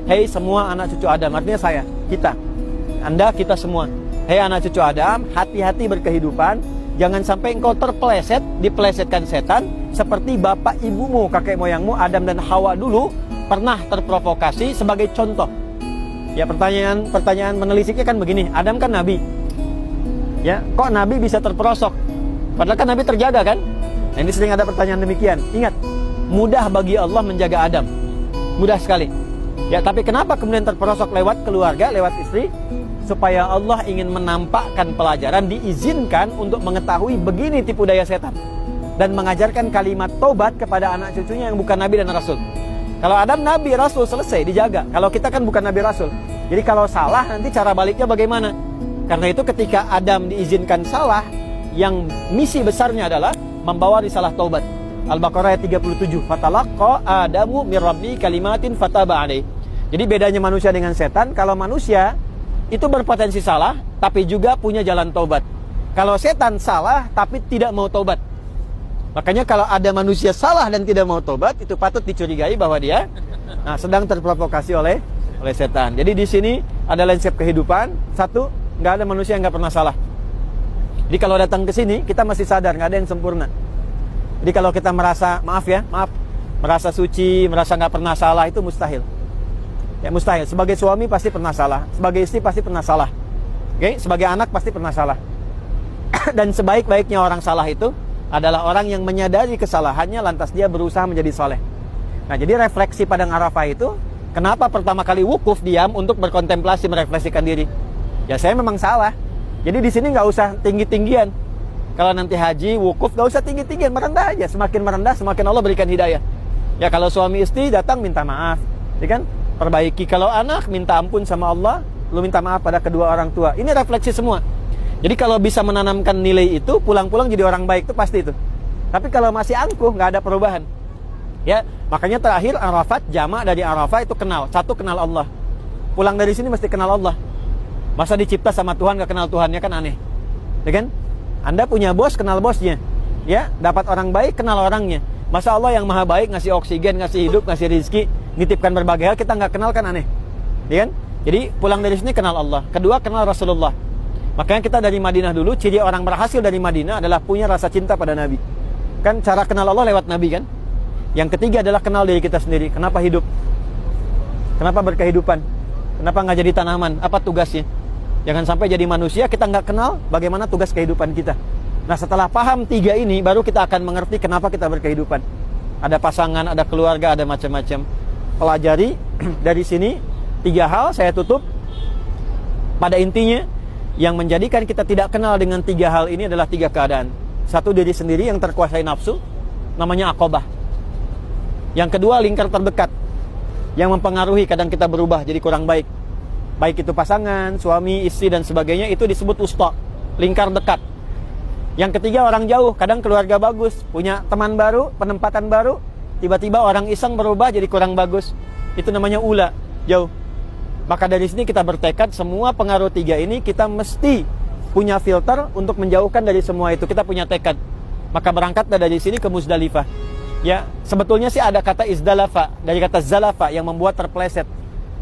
hei semua anak cucu Adam, artinya saya, kita, Anda, kita semua. Hei anak cucu Adam, hati-hati berkehidupan. Jangan sampai engkau terpeleset, dipelesetkan setan, seperti bapak ibumu, kakek moyangmu, Adam dan Hawa dulu pernah terprovokasi. Sebagai contoh, ya pertanyaan menelisiknya kan begini, Adam kan nabi, ya kok nabi bisa terperosok? Padahal kan nabi terjaga kan? Nah, ini sering ada pertanyaan demikian. Ingat, mudah bagi Allah menjaga Adam, mudah sekali. Ya, tapi kenapa kemudian terperosok lewat keluarga, lewat istri? Supaya Allah ingin menampakkan pelajaran, diizinkan untuk mengetahui begini tipu daya setan, dan mengajarkan kalimat tobat kepada anak cucunya yang bukan nabi dan rasul. Kalau Adam nabi rasul, selesai, dijaga. Kalau kita kan bukan nabi rasul. Jadi kalau salah nanti cara baliknya bagaimana? Karena itu ketika Adam diizinkan salah, yang misi besarnya adalah membawa risalah taubat. Al-Baqarah ayat 37. Fatalaqqa Adamu mir rabbi kalimatin fataba alaih. Jadi bedanya manusia dengan setan, kalau manusia itu berpotensi salah, tapi juga punya jalan taubat. Kalau setan salah, tapi tidak mau taubat. Makanya kalau ada manusia salah dan tidak mau taubat, itu patut dicurigai bahwa dia sedang terprovokasi oleh setan. Jadi di sini ada landscape kehidupan. Satu, nggak ada manusia yang nggak pernah salah. Jadi kalau datang ke sini, kita masih sadar nggak ada yang sempurna. Jadi kalau kita merasa, merasa suci, merasa nggak pernah salah, itu mustahil. Ya mustahil. Sebagai suami pasti pernah salah, sebagai istri pasti pernah salah, oke? Sebagai anak pasti pernah salah. Dan sebaik-baiknya orang salah itu adalah orang yang menyadari kesalahannya, lantas dia berusaha menjadi soleh. Nah, jadi refleksi padang Arafah itu, kenapa pertama kali wukuf, diam untuk berkontemplasi, merefleksikan diri. Ya saya memang salah. Jadi di sini nggak usah tinggi-tinggian. Kalau nanti haji, wukuf, nggak usah tinggi-tinggian, merendah aja. Semakin merendah, semakin Allah berikan hidayah. Ya kalau suami istri datang minta maaf, ya kan? Perbaiki. Kalau anak minta ampun sama Allah, lu minta maaf pada kedua orang tua. Ini refleksi semua. Jadi kalau bisa menanamkan nilai itu, pulang-pulang jadi orang baik itu pasti itu. Tapi kalau masih angkuh, nggak ada perubahan. Ya, makanya terakhir Arafat, jamak dari Arafah itu kenal. Satu, kenal Allah. Pulang dari sini mesti kenal Allah. Masa dicipta sama Tuhan nggak kenal Tuhannya, kan aneh. Ya kan? Anda punya bos, kenal bosnya. Ya, dapat orang baik, kenal orangnya. Masa Allah yang maha baik ngasih oksigen, ngasih hidup, ngasih rizki, nitipkan berbagai hal, kita nggak kenal, kan aneh. Ya kan? Jadi pulang dari sini kenal Allah. Kedua, kenal Rasulullah. Makanya kita dari Madinah dulu, ciri orang berhasil dari Madinah adalah punya rasa cinta pada Nabi. Kan cara kenal Allah lewat Nabi kan. Yang ketiga adalah kenal diri kita sendiri. Kenapa hidup? Kenapa berkehidupan? Kenapa nggak jadi tanaman? Apa tugasnya? Jangan sampai jadi manusia kita nggak kenal bagaimana tugas kehidupan kita. Nah, setelah paham tiga ini, baru kita akan mengerti kenapa kita berkehidupan. Ada pasangan, ada keluarga, ada macam-macam. Pelajari dari sini tiga hal. Saya tutup. Pada intinya, yang menjadikan kita tidak kenal dengan tiga hal ini adalah tiga keadaan. Satu, diri sendiri yang terkuasai nafsu, namanya aqabah. Yang kedua, lingkar terdekat yang mempengaruhi, kadang kita berubah jadi kurang baik. Baik itu pasangan, suami, istri dan sebagainya, itu disebut usta, lingkar dekat. Yang ketiga, orang jauh, kadang keluarga bagus, punya teman baru, penempatan baru, tiba-tiba orang iseng berubah jadi kurang bagus. Itu namanya ula, jauh. Maka dari sini kita bertekad semua pengaruh tiga ini kita mesti punya filter untuk menjauhkan dari semua itu. Kita punya tekad. Maka berangkatlah dari sini ke Muzdalifah. Ya, sebetulnya sih ada kata izdalafa dari kata zalafa yang membuat terpleset.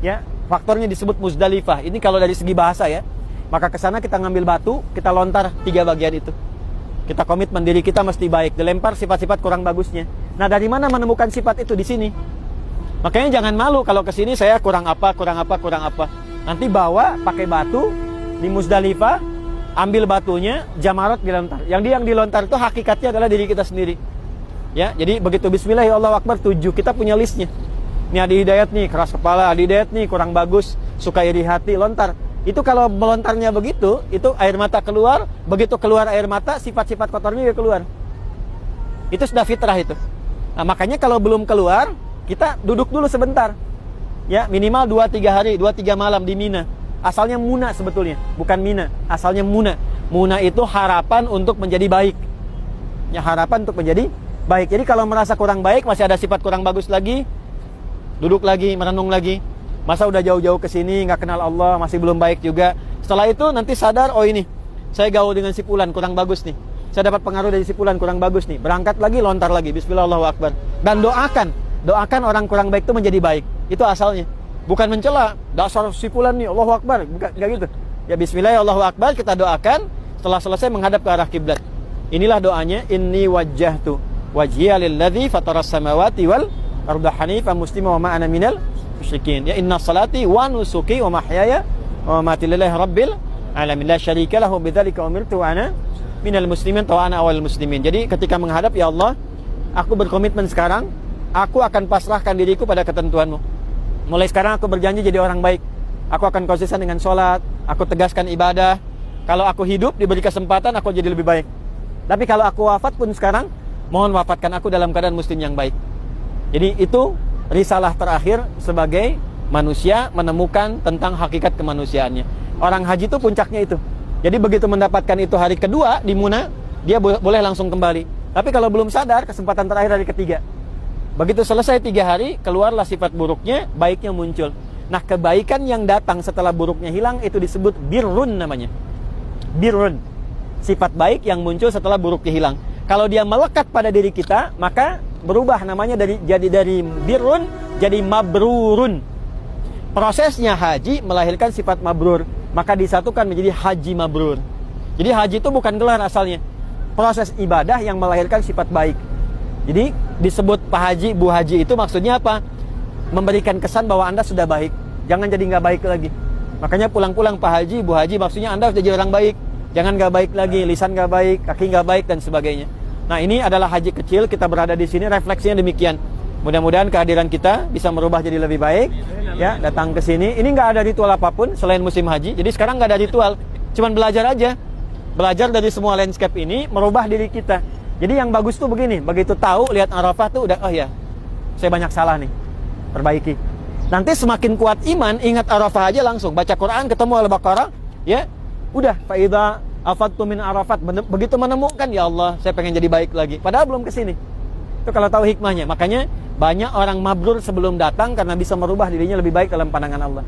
Ya, faktornya disebut Muzdalifah. Ini kalau dari segi bahasa ya. Maka ke sana kita ngambil batu, kita lontar tiga bagian itu. Kita komitmen diri kita mesti baik, dilempar sifat-sifat kurang bagusnya. Nah, dari mana menemukan sifat itu? Di sini. Makanya jangan malu kalau ke sini saya kurang apa. Nanti bawa pakai batu di Muzdalifah, ambil batunya, jamarat dilontar. Yang dilontar itu hakikatnya adalah diri kita sendiri. Ya, jadi begitu bismillah, Allahu akbar 7, kita punya listnya. Ini Adi Hidayat nih, keras kepala, Adi Hidayat nih, kurang bagus, suka iri hati, lontar. Itu kalau melontarnya begitu, itu air mata keluar, begitu keluar air mata, sifat-sifat kotornya juga keluar. Itu sudah fitrah itu. Nah, makanya kalau belum keluar, kita duduk dulu sebentar. Ya, minimal 2-3 hari, 2-3 malam di Mina. Asalnya Muna sebetulnya, bukan Mina. Asalnya Muna. Muna itu harapan untuk menjadi baik. Ya, harapan untuk menjadi baik. Jadi kalau merasa kurang baik, masih ada sifat kurang bagus lagi, duduk lagi, merenung lagi. Masa udah jauh-jauh ke sini, nggak kenal Allah, masih belum baik juga. Setelah itu nanti sadar, oh ini, saya gaul dengan si fulan, kurang bagus nih. Saya dapat pengaruh dari si fulan, kurang bagus nih. Berangkat lagi, lontar lagi, bismillah, Allahu akbar. Dan doakan orang kurang baik itu menjadi baik. Itu asalnya. Bukan mencela, dasar si fulan nih, Allahu Akbar, bukan, enggak gitu. Ya bismillah, Allahu Akbar, kita doakan, setelah selesai menghadap ke arah kiblat. Inilah doanya, inni wajjahtu wajhiya lilladzi fataras samawati wal arda hanifan muslima wa ma ana minal musyrikin. Ya inna salati wa nusuki wa mahyaya wa mamati lillahi rabbil alamin la syarika lahu bidzalika umirtu wa ana minal muslimin wa ana awal muslimin. Jadi ketika menghadap, ya Allah, aku berkomitmen sekarang, aku akan pasrahkan diriku pada ketentuanmu. Mulai sekarang aku berjanji jadi orang baik. Aku akan konsisten dengan sholat, aku tegaskan ibadah. Kalau aku hidup, diberi kesempatan, aku jadi lebih baik. Tapi kalau aku wafat pun sekarang, mohon wafatkan aku dalam keadaan muslim yang baik. Jadi itu risalah terakhir sebagai manusia menemukan tentang hakikat kemanusiaannya. Orang haji itu puncaknya itu. Jadi begitu mendapatkan itu hari kedua di Muna, dia boleh langsung kembali. Tapi kalau belum sadar, kesempatan terakhir hari ketiga. Begitu selesai 3 hari, keluarlah sifat buruknya, baiknya muncul. Nah, kebaikan yang datang setelah buruknya hilang itu disebut birrun namanya. Birrun. Sifat baik yang muncul setelah buruknya hilang. Kalau dia melekat pada diri kita, maka berubah namanya dari birrun jadi mabrurun. Prosesnya haji melahirkan sifat mabrur, maka disatukan menjadi haji mabrur. Jadi haji itu bukan gelar asalnya. Proses ibadah yang melahirkan sifat baik. Jadi disebut Pak Haji, Bu Haji itu maksudnya apa? Memberikan kesan bahwa Anda sudah baik. Jangan jadi nggak baik lagi. Makanya pulang-pulang Pak Haji, Bu Haji maksudnya Anda sudah jadi orang baik. Jangan nggak baik lagi, lisan nggak baik, kaki nggak baik dan sebagainya. Nah, ini adalah haji kecil, kita berada di sini, refleksinya demikian. Mudah-mudahan kehadiran kita bisa merubah jadi lebih baik. Ya, datang ke sini. Ini nggak ada ritual apapun selain musim haji. Jadi sekarang nggak ada ritual, cuman belajar aja. Belajar dari semua landscape ini merubah diri kita. Jadi yang bagus tuh begini, begitu tahu lihat Arafah tuh udah, oh ya, saya banyak salah nih, perbaiki. Nanti semakin kuat iman, ingat Arafah aja langsung baca Quran, ketemu Al-Baqarah, ya, udah. Faida afattu min Arafat, begitu menemukan, ya Allah, saya pengen jadi baik lagi. Padahal belum kesini. Itu kalau tahu hikmahnya. Makanya banyak orang mabrur sebelum datang karena bisa merubah dirinya lebih baik dalam pandangan Allah.